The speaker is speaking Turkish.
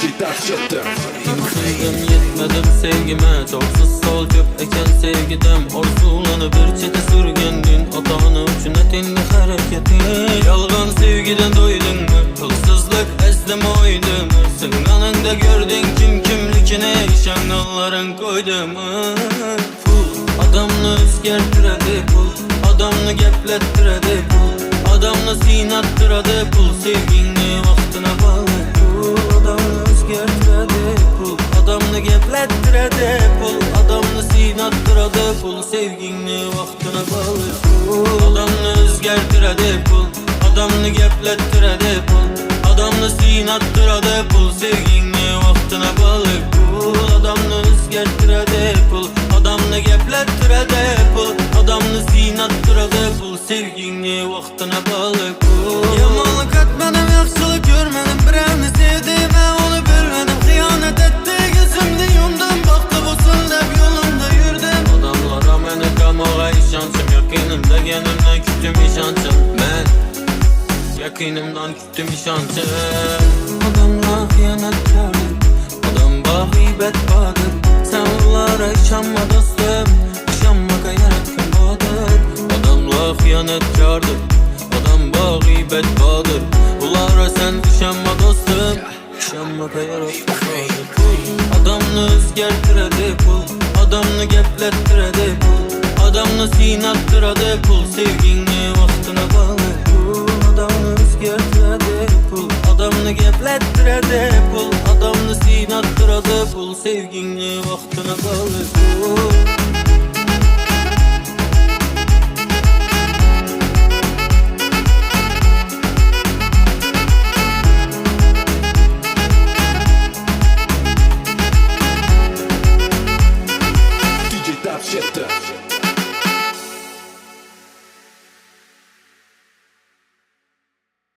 İmsizim yetmedim sevgime, çoksuz sol köp eken sevgidim. Orsulanı bir çete sürgündün, otanı üçün etindi hareketi. Yalgan sevgiden doydun mu, pulsuzluk esleme oydu mu? Sınganında gördün kim kimlikine, şangalların koydu mu? Pul adamını özgertiredi, pul adamını geplettiredi, pul adamını sinattıradi, pul sevgini vaktına bağlı. Pul adamını özgertiredi, pul adamını geplettiredi, pul adamını sinattıradi, pul sevgini vaktına bağlı. Pul adamını özgertiredi, pul adamını geplettiredi, pul adamını sinattıradi, pul sevgini vaktına bağlı. Pul adamını özgertiredi, pul adamını geplettiredi, pul adamını sinattıradi, pul sevgini vaktına bağlı. Yamanlık etmedim, yaxşılık görmedim, birini sevdim onu bilmedim. Xiyanet etti gözümde yumdum, baktı bulsun dep yolumda yürüdüm. Adamlara meni kamağa işancım, yakinimde genimden küttüm işancım. Ben yakinimden küttüm işancım. Adamla xiyanetkardır, adam bağibet badır. Sen onlara işanma dostum, işanmaka yaratken badır. Adamla xiyanetkardır, adam bağibet badır. Ulara sen işanma dostum, işanmaka yaratken badır. Adamını özgertiredi, pul adamını geplettiredi, pul adamını sinattıradi, pul sevgini vaktına bağlı. Pul adamını özgertiredi, pul adamını geplettiredi, pul adamını sinattıradi, pul sevgini vaktına bağlı. Pul DJ Top Shifter.